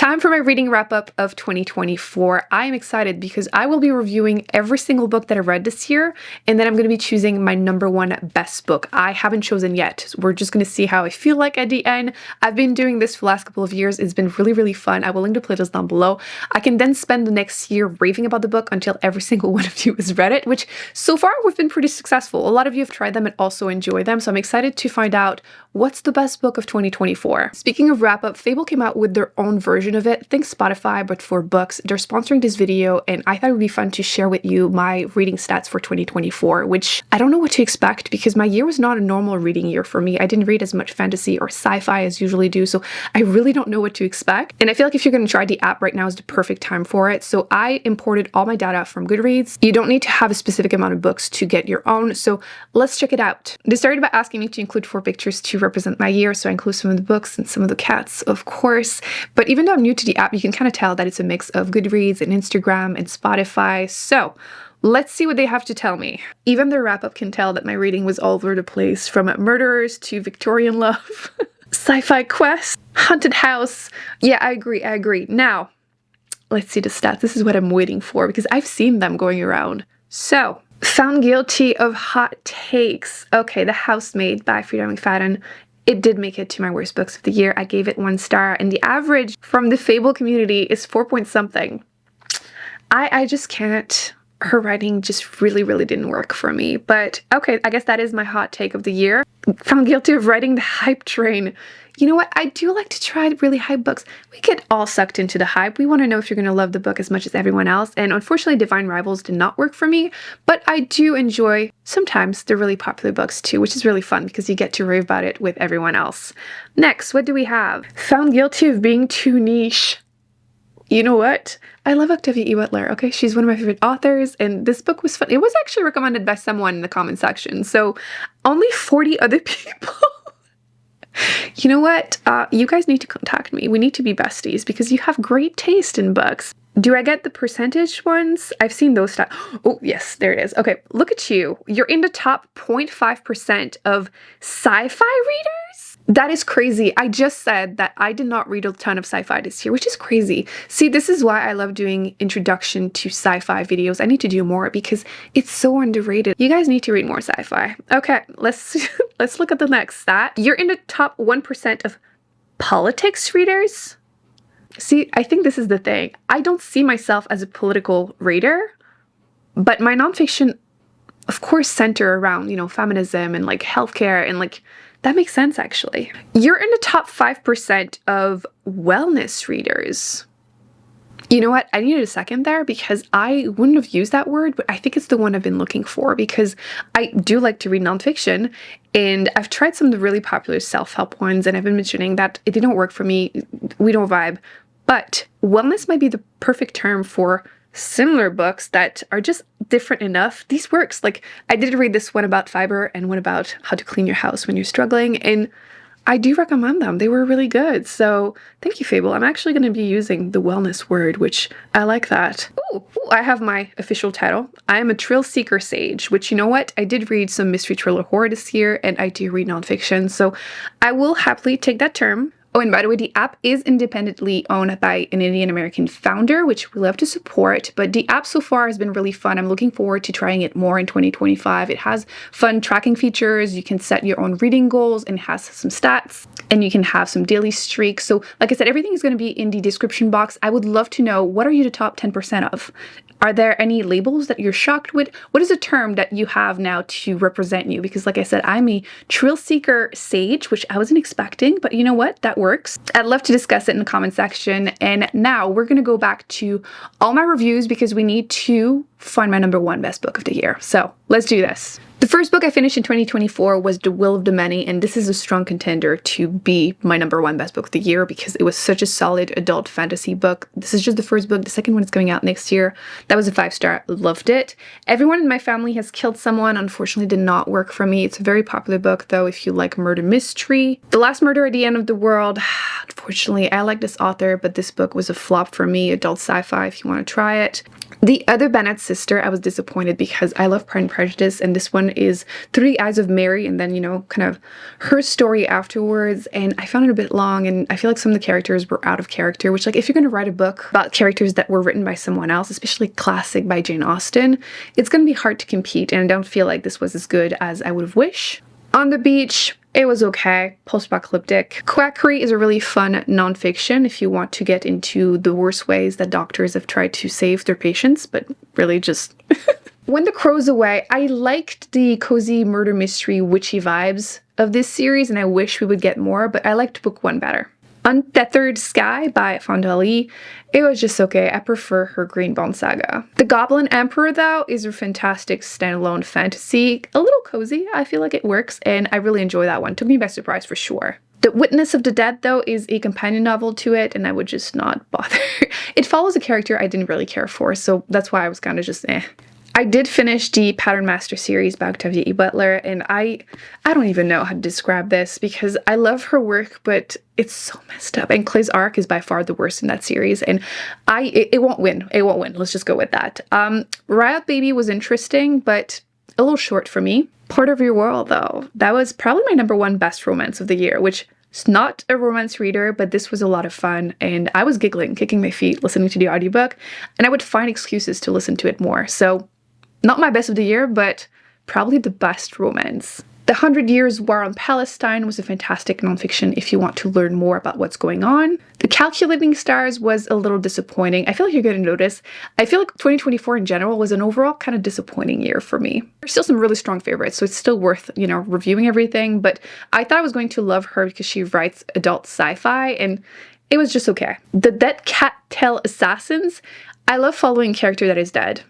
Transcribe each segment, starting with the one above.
Time for my reading wrap-up of 2024. I am excited because I will be reviewing every single book that I read this year, and then I'm going to be choosing my #1 best book. I haven't chosen yet. We're just going to see how I feel like at the end. I've been doing this for the last couple of years. It's been really, really fun. I will link the playlist down below. I can then spend the next year raving about the book until every single one of you has read it, which so far we've been pretty successful. A lot of you have tried them and also enjoy them, so I'm excited to find out what's the best book of 2024. Speaking of wrap-up, Fable came out with their own version of it. Think Spotify, but for books. They're sponsoring this video, and I thought it would be fun to share with you my reading stats for 2024, which I don't know what to expect because my year was not a normal reading year for me. I didn't read as much fantasy or sci-fi as usually do, so I really don't know what to expect. And I feel like if you're going to try the app right now is the perfect time for it. So I imported all my data from Goodreads. You don't need to have a specific amount of books to get your own, so let's check it out. They started by asking me to include 4 pictures to represent my year, so I include some of the books and some of the cats, of course. But even though I'm new to the app, you can kind of tell that it's a mix of Goodreads and Instagram and Spotify. So let's see what they have to tell me. Even their wrap-up can tell that my reading was all over the place, from murderers to Victorian love, sci-fi quest, haunted house. Yeah, I agree. Now, let's see the stats. This is what I'm waiting for because I've seen them going around. So, found guilty of hot takes. Okay, The Housemaid by Frida McFadden. It did make it to my worst books of the year. I gave it 1 star, and the average from the Fable community is 4 point something. I just can't. Her writing just really didn't work for me. But okay, I guess that is my hot take of the year. Found guilty of writing The Hype Train. You know what? I do like to try really hype books. We get all sucked into the hype. We want to know if you're going to love the book as much as everyone else. And unfortunately, Divine Rivals did not work for me. But I do enjoy sometimes the really popular books too, which is really fun because you get to rave about it with everyone else. Next, what do we have? Found guilty of being too niche. You know what? I love Octavia E. Butler, okay? She's one of my favorite authors, and this book was fun. It was actually recommended by someone in the comment section, so only 40 other people. You know what? You guys need to contact me. We need to be besties because you have great taste in books. Do I get the percentage ones? I've seen those stats. Oh, yes, there it is. Okay, look at you. You're in the top 0.5% of sci-fi readers? That is crazy. I just said that I did not read a ton of sci-fi this year, which is crazy. See, this is why I love doing introduction to sci-fi videos. I need to do more because it's so underrated. You guys need to read more sci-fi. Okay, let's look at the next stat. You're in the top 1% of politics readers? See, I think this is the thing. I don't see myself as a political reader, but my nonfiction, of course, center around, you know, feminism and like healthcare and like, that makes sense actually. You're in the top 5% of wellness readers. You know what? I needed a second there because I wouldn't have used that word, but I think it's the one I've been looking for because I do like to read nonfiction and I've tried some of the really popular self-help ones and I've been mentioning that it didn't work for me. We don't vibe. But wellness might be the perfect term for similar books that are just different enough. These works. Like, I did read this one about fiber and one about how to clean your house when you're struggling, and I do recommend them. They were really good. So thank you, Fable. I'm actually going to be using the wellness word, which I like that. Ooh, I have my official title. I am a thrill seeker sage, which, you know what? I did read some mystery thriller horror this year, and I do read nonfiction. So I will happily take that term. Oh, and by the way, the app is independently owned by an Indian American founder, which we love to support, but the app so far has been really fun. I'm looking forward to trying it more in 2025. It has fun tracking features. You can set your own reading goals and has some stats, and you can have some daily streaks. So like I said, everything is going to be in the description box. I would love to know, what are you the top 10% of? Are there any labels that you're shocked with? What is a term that you have now to represent you? Because like I said, I'm a thrill seeker sage, which I wasn't expecting, but you know what? That works. I'd love to discuss it in the comment section. And now we're going to go back to all my reviews because we need to find my #1 best book of the year. So let's do this. The first book I finished in 2024 was The Will of the Many, and this is a strong contender to be my #1 best book of the year because it was such a solid adult fantasy book. This is just the first book. The second one is coming out next year. That was a 5-star. Loved it. Everyone in my family has killed someone. Unfortunately, did not work for me. It's a very popular book, though, if you like murder mystery. The Last Murder at the End of the World. Unfortunately, I like this author, but this book was a flop for me. Adult sci-fi, if you want to try it. The Other Bennett's Sister, I was disappointed because I love Pride and Prejudice, and this one is Through the Eyes of Mary, and then, you know, kind of her story afterwards. And I found it a bit long, and I feel like some of the characters were out of character, which, like, if you're going to write a book about characters that were written by someone else, especially classic by Jane Austen, it's going to be hard to compete, and I don't feel like this was as good as I would have wished. On the Beach, it was okay, post-apocalyptic. Quackery is a really fun nonfiction if you want to get into the worst ways that doctors have tried to save their patients, but really just... When the Crow's Away, I liked the cozy murder mystery witchy vibes of this series, and I wish we would get more, but I liked book 1 better. Untethered Sky by Fonda Lee, it was just okay. I prefer her Greenbaum saga. The Goblin Emperor, though, is a fantastic standalone fantasy. A little cozy, I feel like it works, and I really enjoy that one. Took me by surprise for sure. The Witness of the Dead, though, is a companion novel to it, and I would just not bother. It follows a character I didn't really care for, so that's why I was kind of just eh. I did finish the Pattern Master series by Octavia E. Butler, and I don't even know how to describe this because I love her work, but it's so messed up. And Clay's arc is by far the worst in that series, and it won't win. It won't win. Let's just go with that. Riot Baby was interesting, but a little short for me. Part of Your World, though, that was probably my #1 best romance of the year, which is not a romance reader, but this was a lot of fun, and I was giggling, kicking my feet, listening to the audiobook, and I would find excuses to listen to it more. So not my best of the year, but probably the best romance. The 100 Years' War on Palestine was a fantastic nonfiction if you want to learn more about what's going on. The Calculating Stars was a little disappointing. I feel like you're going to notice. I feel like 2024 in general was an overall kind of disappointing year for me. There's still some really strong favorites, so it's still worth, you know, reviewing everything, but I thought I was going to love her because she writes adult sci-fi, and it was just okay. The Dead Cat Tail Assassins, I love following a character that is dead.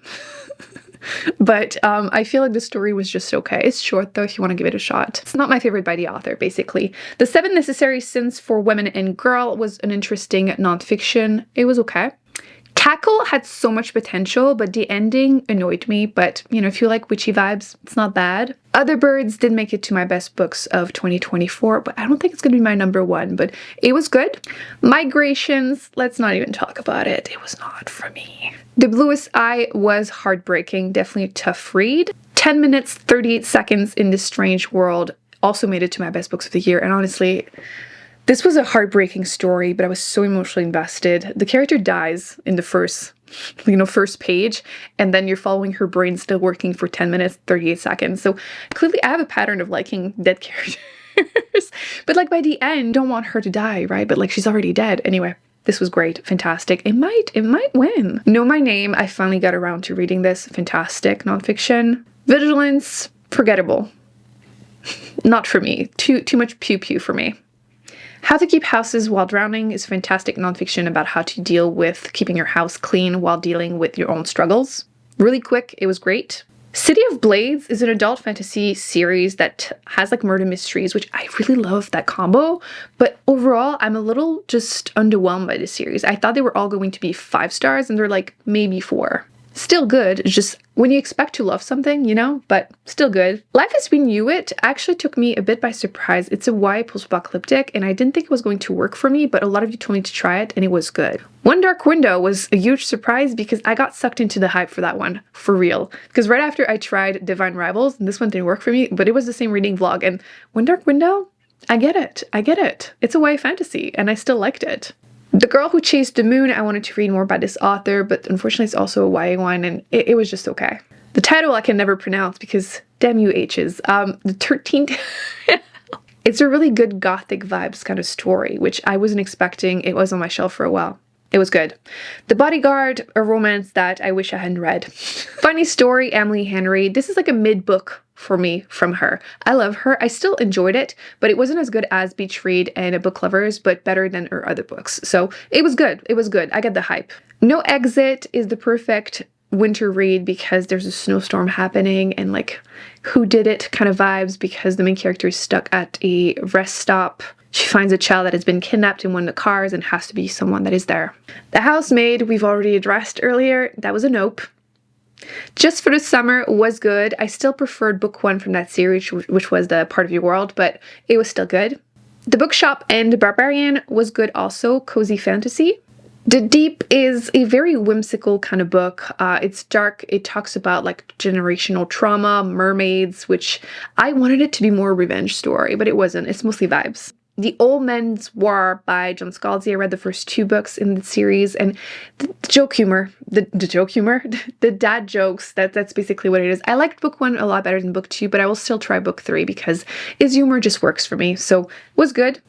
But I feel like the story was just okay. It's short, though, if you want to give it a shot. It's not my favorite by the author, basically. The 7 Necessary Sins for Women and Girl was an interesting nonfiction. It was okay. Cackle had so much potential, but the ending annoyed me. But, you know, if you like witchy vibes, it's not bad. Other Birds did make it to my best books of 2024, but I don't think it's going to be my #1, but it was good. Migrations, let's not even talk about it. It was not for me. The Bluest Eye was heartbreaking, definitely a tough read. 10 minutes, 38 seconds in This Strange World also made it to my best books of the year, and honestly, this was a heartbreaking story, but I was so emotionally invested. The character dies in the first page, and then you're following her brain still working for 10 minutes, 38 seconds. So clearly I have a pattern of liking dead characters. But like by the end, don't want her to die, right? But like she's already dead. Anyway, this was great. Fantastic. It might win. Know My Name. I finally got around to reading this. Fantastic nonfiction. Vigilance. Forgettable. Not for me. Too much pew-pew for me. How to Keep Houses While Drowning is fantastic nonfiction about how to deal with keeping your house clean while dealing with your own struggles. Really quick, it was great. City of Blades is an adult fantasy series that has like murder mysteries, which I really love that combo, but overall I'm a little just underwhelmed by this series. I thought they were all going to be 5 stars and they're like maybe 4. Still good, it's just when you expect to love something, you know, but still good. Life as We Knew It actually took me a bit by surprise. It's a YA post-apocalyptic, and I didn't think it was going to work for me, but a lot of you told me to try it, and it was good. One Dark Window was a huge surprise because I got sucked into the hype for that one, for real. Because right after I tried Divine Rivals, and this one didn't work for me, but it was the same reading vlog, and One Dark Window, I get it. It's a YA fantasy, and I still liked it. The Girl Who Chased the Moon, I wanted to read more about this author, but unfortunately it's also a YA one, and it was just okay. The title I can never pronounce because damn you H's. The 13th... It's a really good gothic vibes kind of story, which I wasn't expecting. It was on my shelf for a while. It was good. The Bodyguard, a romance that I wish I hadn't read. Funny Story, Emily Henry. This is like a mid-book for me from her. I love her. I still enjoyed it, but it wasn't as good as Beach Read and Book Lovers, but better than her other books. So it was good. It was good. I get the hype. No Exit is the perfect winter read because there's a snowstorm happening and like who did it kind of vibes because the main character is stuck at a rest stop. She finds a child that has been kidnapped in one of the cars and has to be someone that is there. The Housemaid, we've already addressed earlier. That was a nope. Just for the Summer was good. I still preferred book 1 from that series, which was the Part of Your World, but it was still good. The Bookshop and The Barbarian was good also. Cozy fantasy. The Deep is a very whimsical kind of book. It's dark. It talks about like generational trauma, mermaids, which I wanted it to be more a revenge story, but it wasn't. It's mostly vibes. The Old Men's War by John Scalzi. I read the first 2 books in the series, and the joke humor, the dad jokes, that's basically what it is. I liked book 1 a lot better than book 2, but I will still try book 3 because his humor just works for me. So it was good.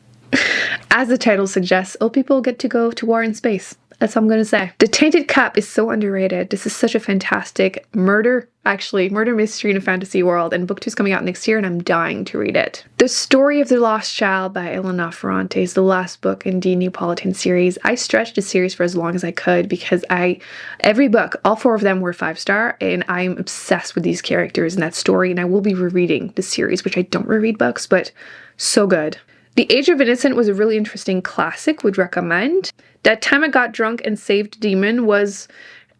As the title suggests, old people get to go to war in space. That's all I'm going to say. The Tainted Cup is so underrated. This is such a fantastic murder mystery in a fantasy world, and book 2 is coming out next year and I'm dying to read it. The Story of the Lost Child by Elena Ferrante is the last book in the Neapolitan series. I stretched the series for as long as I could because every book, all 4 of them were 5-star, and I'm obsessed with these characters and that story, and I will be rereading the series, which I don't reread books, but so good. The Age of Innocent was a really interesting classic, would recommend. That Time I Got Drunk and Saved Demon was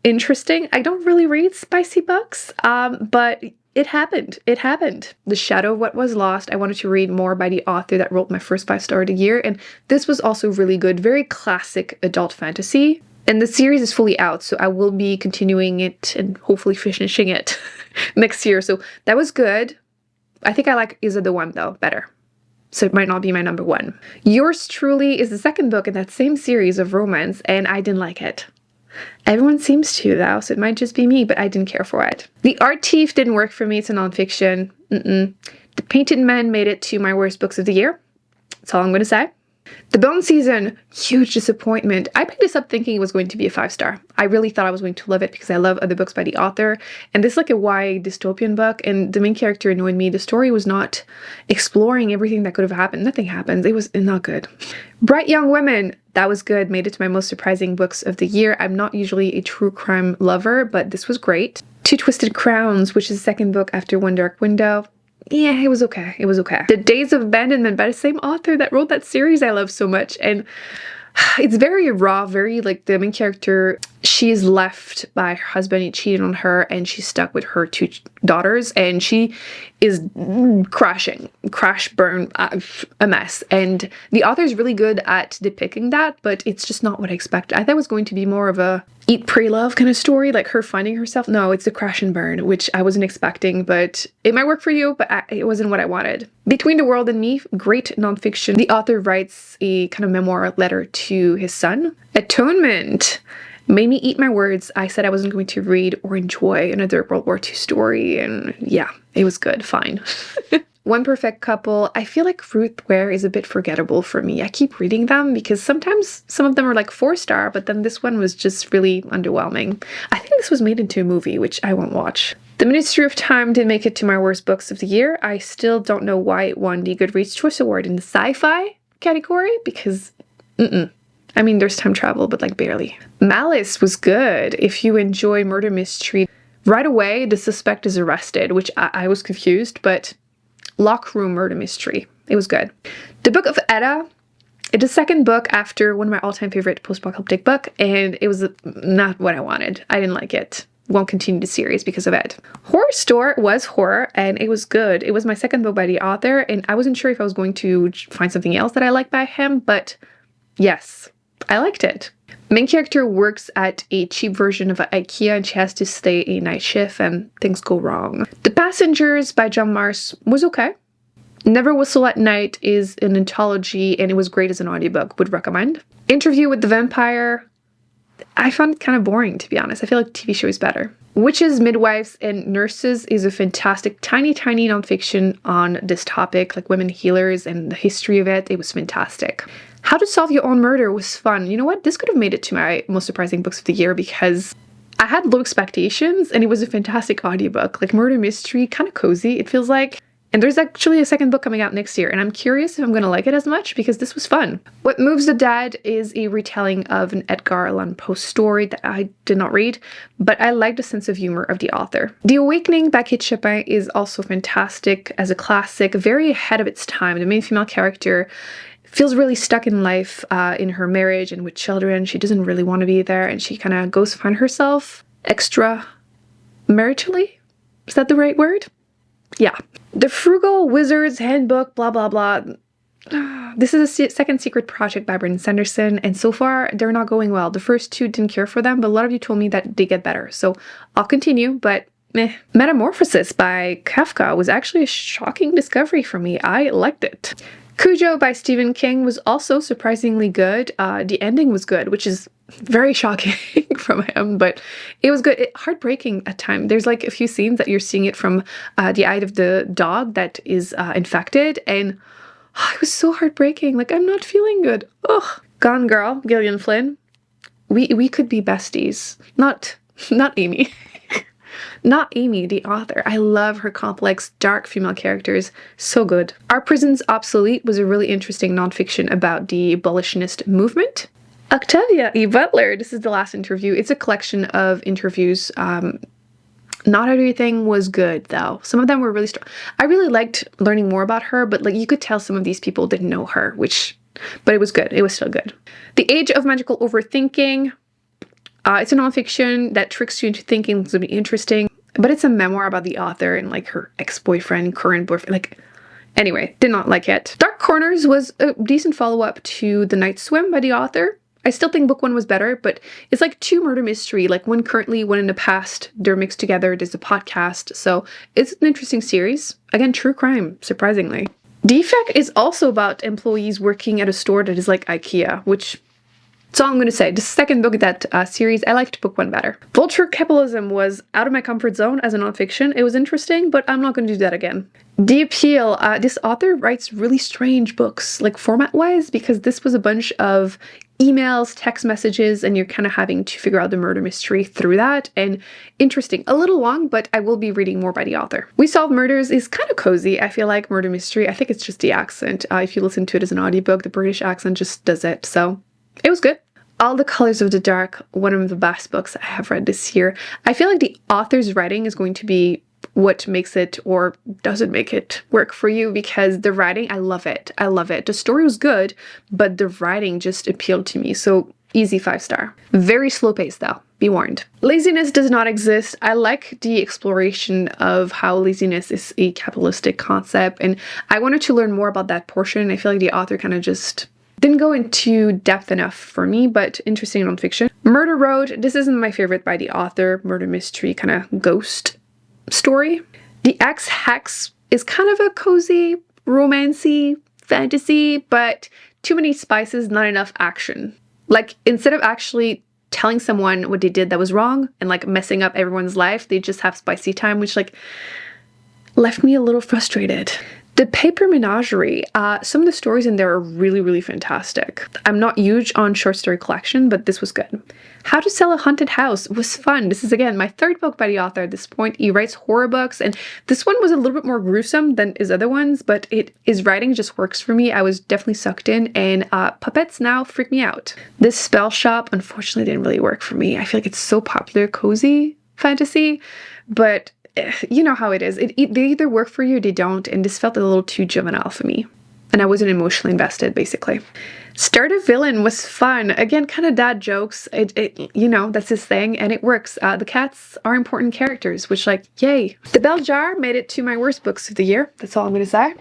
interesting. I don't really read spicy books, but it happened. It happened. The Shadow of What Was Lost. I wanted to read more by the author that wrote my first 5-star of the year, and this was also really good. Very classic adult fantasy. And the series is fully out, so I will be continuing it and hopefully finishing it next year. So that was good. I think I like Is It the One, though, better. So it might not be my number 1. Yours Truly is the second book in that same series of romance, and I didn't like it. Everyone seems to, though, so it might just be me, but I didn't care for it. The Art Thief didn't work for me. It's a nonfiction. The Painted Men made it to my worst books of the year. That's all I'm going to say. The Bone Season, huge disappointment. I picked this up thinking it was going to be a 5-star. I really thought I was going to love it because I love other books by the author. And this is like a YA dystopian book, and the main character annoyed me. The story was not exploring everything that could have happened. Nothing happens. It was not good. Bright Young Women, that was good. Made it to my most surprising books of the year. I'm not usually a true crime lover, but this was great. Two Twisted Crowns, which is the second book after One Dark Window. Yeah, it was okay. It was okay. The Days of Abandonment by the same author that wrote that series I love so much. And it's very raw, very like the main character, she is left by her husband, he cheated on her, and she's stuck with her 2 daughters, and she is crash, burn, a mess. And the author is really good at depicting that, but it's just not what I expected. I thought it was going to be more of a Eat, Pray, Love kind of story, like her finding herself. No, it's a crash and burn, which I wasn't expecting, but it might work for you, but it wasn't what I wanted. Between the World and Me, great nonfiction. The author writes a kind of memoir letter to his son. Atonement made me eat my words. I said I wasn't going to read or enjoy another World War II story, and yeah, it was good, fine. One Perfect Couple, I feel like Ruth Ware is a bit forgettable for me. I keep reading them because sometimes some of them are like 4-star, but then this one was just really underwhelming. I think this was made into a movie, which I won't watch. The Ministry of Time didn't make it to my worst books of the year. I still don't know why it won the Goodreads Choice Award in the sci-fi category because, I mean, there's time travel, but like barely. Malice was good. If you enjoy murder mystery, right away the suspect is arrested, which I was confused, but Lock Room Murder Mystery. It was good. The Book of Edda. It's the second book after one of my all-time favorite post-apocalyptic book, and it was not what I wanted. I didn't like it. Won't continue the series because of it. Horror Store was horror, and it was good. It was my second book by the author, and I wasn't sure if I was going to find something else that I liked by him, but yes, I liked it. Main character works at a cheap version of IKEA, and she has to stay a night shift, and things go wrong. The Passengers by John Mars was okay. Never Whistle at Night is an anthology, and it was great as an audiobook. Would recommend. Interview with the Vampire. I found it kind of boring, to be honest. I feel like the TV show is better. Witches, Midwives, and Nurses is a fantastic, tiny nonfiction on this topic, like women healers and the history of it. It was fantastic. How to Solve Your Own Murder was fun. You know what? This could have made it to my most surprising books of the year because I had low expectations and it was a fantastic audiobook. Like murder mystery, kind of cozy, it feels like. And there's actually a second book coming out next year, and I'm curious if I'm going to like it as much because this was fun. What Moves the Dead is a retelling of an Edgar Allan Poe story that I did not read, but I like the sense of humor of the author. The Awakening by Kate Chopin is also fantastic as a classic, very ahead of its time. The main female character feels really stuck in life in her marriage and with children. She doesn't really want to be there, and she kind of goes find herself extra maritally. Is that the right word? Yeah. The Frugal Wizard's Handbook, blah, blah, blah. This is a second secret project by Brandon Sanderson, and so far they're not going well. The first two didn't care for them, but a lot of you told me that they get better. So I'll continue, but meh. Metamorphosis by Kafka was actually a shocking discovery for me. I liked it. Cujo by Stephen King was also surprisingly good. The ending was good, which is very shocking from him, but it was good. Heartbreaking at times. There's like a few scenes that you're seeing it from the eye of the dog that is infected, and it was so heartbreaking. Like, I'm not feeling good. Ugh. Gone Girl, Gillian Flynn. We could be besties. Not Amy. Not Amy, the author. I love her complex, dark female characters. So good. Our Prison's Obsolete was a really interesting nonfiction about the abolitionist movement. Octavia E. Butler. This is the last interview. It's a collection of interviews. Not everything was good, though. Some of them were really strong. I really liked learning more about her, but like you could tell some of these people didn't know her, but it was good. It was still good. The Age of Magical Overthinking. It's a nonfiction that tricks you into thinking it's going to be interesting, but it's a memoir about the author and like her ex-boyfriend, current boyfriend. Like, anyway, did not like it. Dark Corners was a decent follow-up to The Night Swim by the author. I still think book one was better, but it's like two murder mystery, like one currently, one in the past. They're mixed together. There's a podcast. So it's an interesting series. Again, true crime, surprisingly. Defect is also about employees working at a store that is like IKEA, which that's all I'm going to say. The second book of that series, I liked book one better. Vulture Capitalism was out of my comfort zone as a nonfiction. It was interesting, but I'm not going to do that again. The Appeal. This author writes really strange books, like format-wise, because this was a bunch of emails, text messages, and you're kind of having to figure out the murder mystery through that. And interesting. A little long, but I will be reading more by the author. We Solve Murders is kind of cozy. I feel like murder mystery. I think it's just the accent. If you listen to it as an audiobook, the British accent just does it. So it was good. All the Colors of the Dark, one of the best books I have read this year. I feel like the author's writing is going to be what makes it or doesn't make it work for you, because the writing, I love it. I love it. The story was good, but the writing just appealed to me. So easy 5-star. Very slow pace though. Be warned. Laziness Does Not Exist. I like the exploration of how laziness is a capitalistic concept, and I wanted to learn more about that portion. I feel like the author kind of just didn't go into depth enough for me, but interesting nonfiction. Murder Road. This isn't my favorite by the author. Murder mystery, kind of ghost story. The Ex-Hex is kind of a cozy, romancy, fantasy, but too many spices, not enough action. Like, instead of actually telling someone what they did that was wrong and like messing up everyone's life, they just have spicy time, which like left me a little frustrated. The Paper Menagerie, some of the stories in there are really, really fantastic. I'm not huge on short story collection, but this was good. How to Sell a Haunted House was fun. This is, again, my third book by the author at this point. He writes horror books, and this one was a little bit more gruesome than his other ones, but his writing just works for me. I was definitely sucked in, and puppets now freak me out. This Spell Shop, unfortunately, didn't really work for me. I feel like it's so popular, cozy fantasy, but you know how it is. They either work for you or they don't, and this felt a little too juvenile for me. And I wasn't emotionally invested, basically. Start a Villain was fun. Again, kind of dad jokes. You know, that's his thing, and it works. The cats are important characters, which, like, yay. The Bell Jar made it to my worst books of the year. That's all I'm going to say.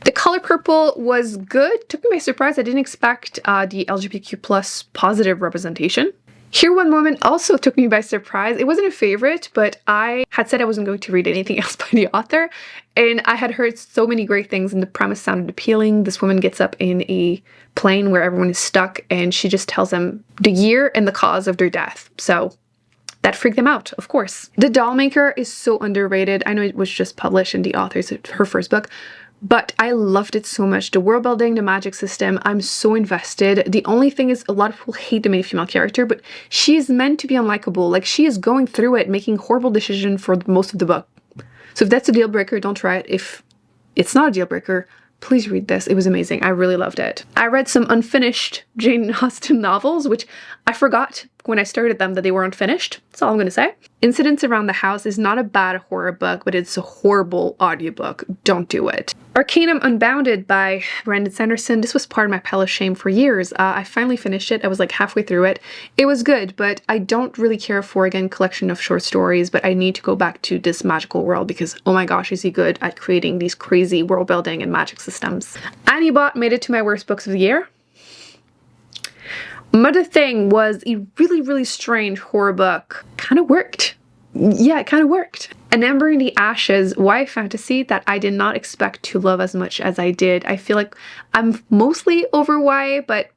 The Color Purple was good. Took me by surprise. I didn't expect the LGBTQ+ positive representation. Here One Moment also took me by surprise. It wasn't a favorite, but I had said I wasn't going to read anything else by the author, and I had heard so many great things, and the premise sounded appealing. This woman gets up in a plane where everyone is stuck, and she just tells them the year and the cause of their death. So that freaked them out, of course. The Dollmaker is so underrated. I know it was just published and the author's her first book, but I loved it so much. The world building, the magic system, I'm so invested. The only thing is a lot of people hate the main female character, but she is meant to be unlikable. Like, she is going through it, making horrible decisions for most of the book. So if that's a deal breaker, don't try it. If it's not a deal breaker, please read this. It was amazing. I really loved it. I read some unfinished Jane Austen novels, which I forgot when I started them that they were unfinished. That's all I'm going to say. Incidents Around the House is not a bad horror book, but it's a horrible audiobook. Don't do it. Arcanum Unbounded by Brandon Sanderson. This was part of my pile of shame for years. I finally finished it. I was like halfway through it. It was good, but I don't really care for, again, collection of short stories, but I need to go back to this magical world because, oh my gosh, is he good at creating these crazy world building and magic systems. Annie Bot made it to my worst books of the year. Mother Thing was a really strange horror book. Kind of worked. Yeah, it kind of worked. An Ember in the Ashes, YA fantasy that I did not expect to love as much as I did. I feel like I'm mostly over YA, but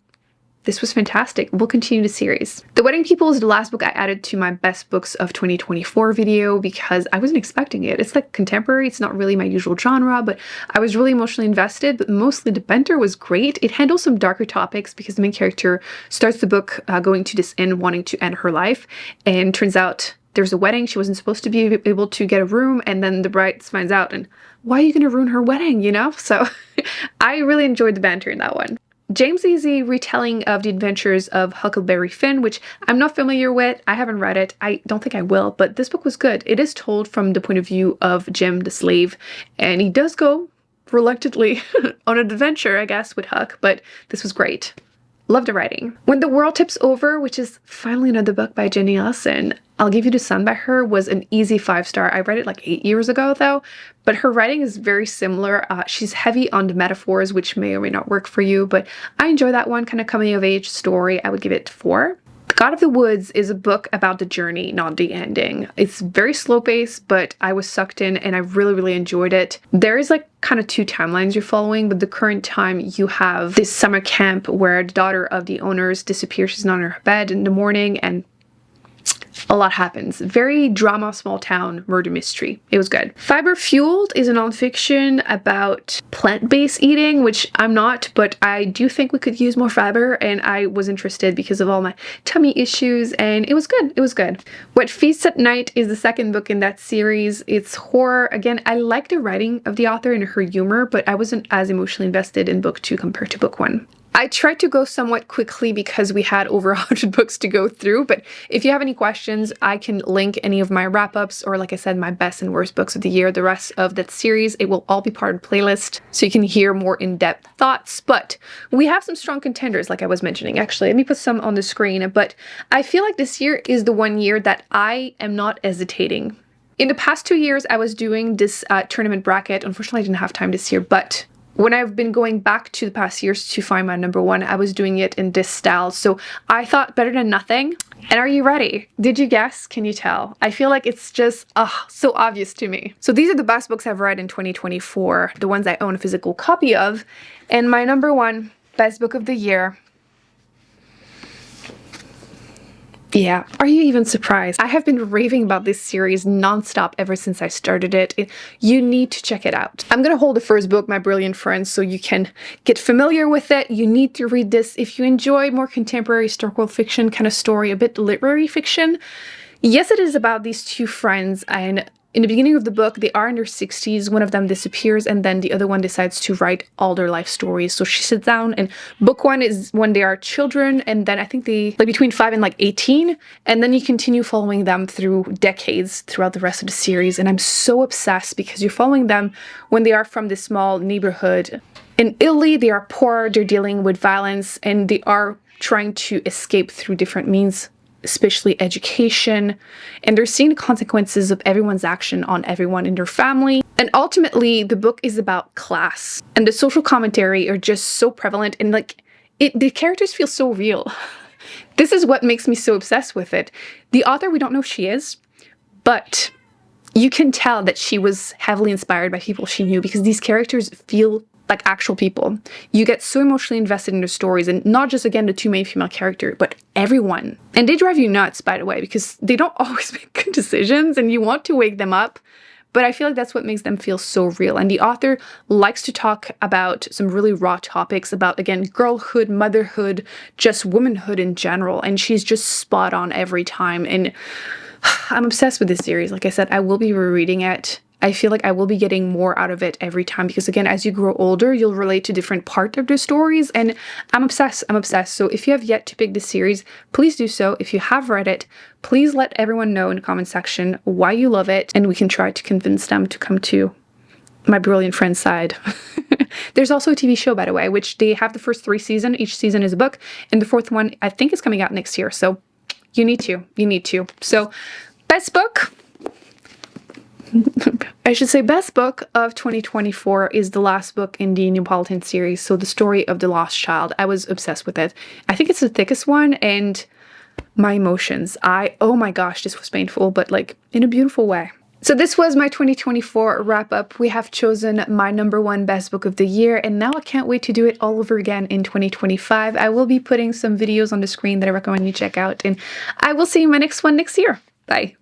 this was fantastic. We'll continue the series. The Wedding People is the last book I added to my best books of 2024 video because I wasn't expecting it. It's like contemporary. It's not really my usual genre, but I was really emotionally invested, but mostly the banter was great. It handles some darker topics because the main character starts the book going to this inn wanting to end her life, and turns out there's a wedding. She wasn't supposed to be able to get a room, and then the bride finds out, and why are you going to ruin her wedding, you know? So I really enjoyed the banter in that one. James Easy retelling of the adventures of Huckleberry Finn, which I'm not familiar with. I haven't read it. I don't think I will, but this book was good. It is told from the point of view of Jim the slave, and he does go reluctantly on an adventure, I guess, with Huck, but this was great. Love the writing. When the World Tips Over, which is finally another book by Jenny Ellison, I'll Give You the Sun by her, was an easy 5-star. I read it like 8 years ago though, but her writing is very similar. She's heavy on the metaphors, which may or may not work for you, but I enjoy that one, kind of coming of age story. I would give it 4. God of the Woods is a book about the journey, not the ending. It's very slow paced, but I was sucked in and I really enjoyed it. There is like kind of 2 timelines you're following, but the current time you have this summer camp where the daughter of the owners disappears. She's not in her bed in the morning and a lot happens. Very drama, small town murder mystery. It was good. Fiber Fueled is a nonfiction about plant-based eating, which I'm not, but I do think we could use more fiber, and I was interested because of all my tummy issues, and it was good. It was good. What Feasts at Night is the second book in that series. It's horror. Again, I like the writing of the author and her humor, but I wasn't as emotionally invested in book 2 compared to book 1. I tried to go somewhat quickly because we had over 100 books to go through, but if you have any questions, I can link any of my wrap-ups or, like I said, my best and worst books of the year, the rest of that series. It will all be part of the playlist, so you can hear more in-depth thoughts, but we have some strong contenders, like I was mentioning. Actually, let me put some on the screen, but I feel like this year is the one year that I am not hesitating. In the past 2 years, I was doing this tournament bracket. Unfortunately, I didn't have time this year, but when I've been going back to the past years to find my number 1, I was doing it in this style. So I thought better than nothing. And are you ready? Did you guess? Can you tell? I feel like it's just so obvious to me. So these are the best books I've read in 2024, the ones I own a physical copy of. And my number 1 best book of the year. Yeah, are you even surprised? I have been raving about this series nonstop ever since I started it. You need to check it out. I'm gonna hold the first book, My Brilliant Friends, so you can get familiar with it. You need to read this if you enjoy more contemporary historical fiction kind of story, a bit literary fiction. Yes, it is about these 2 friends, and in the beginning of the book, they are in their 60s. One of them disappears, and then the other one decides to write all their life stories. So she sits down, and book 1 is when they are children, and then I think they, like between 5 and like 18, and then you continue following them through decades throughout the rest of the series. And I'm so obsessed because you're following them when they are from this small neighborhood in Italy. They are poor, they're dealing with violence, and they are trying to escape through different means, especially education, and they're seeing the consequences of everyone's action on everyone in their family. And ultimately, the book is about class, and the social commentary are just so prevalent, and like the characters feel so real. This is what makes me so obsessed with it. The author, we don't know who she is, but you can tell that she was heavily inspired by people she knew because these characters feel like actual people. You get so emotionally invested in their stories, and not just, again, the 2 main female characters, but everyone. And they drive you nuts, by the way, because they don't always make good decisions and you want to wake them up. But I feel like that's what makes them feel so real. And the author likes to talk about some really raw topics about, again, girlhood, motherhood, just womanhood in general. And she's just spot on every time. And I'm obsessed with this series. Like I said, I will be rereading it. I feel like I will be getting more out of it every time because, again, as you grow older, you'll relate to different part of the stories, and I'm obsessed. I'm obsessed. So if you have yet to pick the series, please do so. If you have read it, please let everyone know in the comment section why you love it, and we can try to convince them to come to my brilliant friend's side. There's also a TV show, by the way, which they have the first 3 seasons. Each season is a book, and the 4th one I think is coming out next year. So you need to. So best book, I should say best book of 2024 is the last book in the Neapolitan series. So The Story of the Lost Child. I was obsessed with it. I think it's the thickest one, and my emotions. Oh my gosh, this was painful, but like in a beautiful way. So this was my 2024 wrap up. We have chosen my #1 best book of the year, and now I can't wait to do it all over again in 2025. I will be putting some videos on the screen that I recommend you check out, and I will see you in my next one next year. Bye.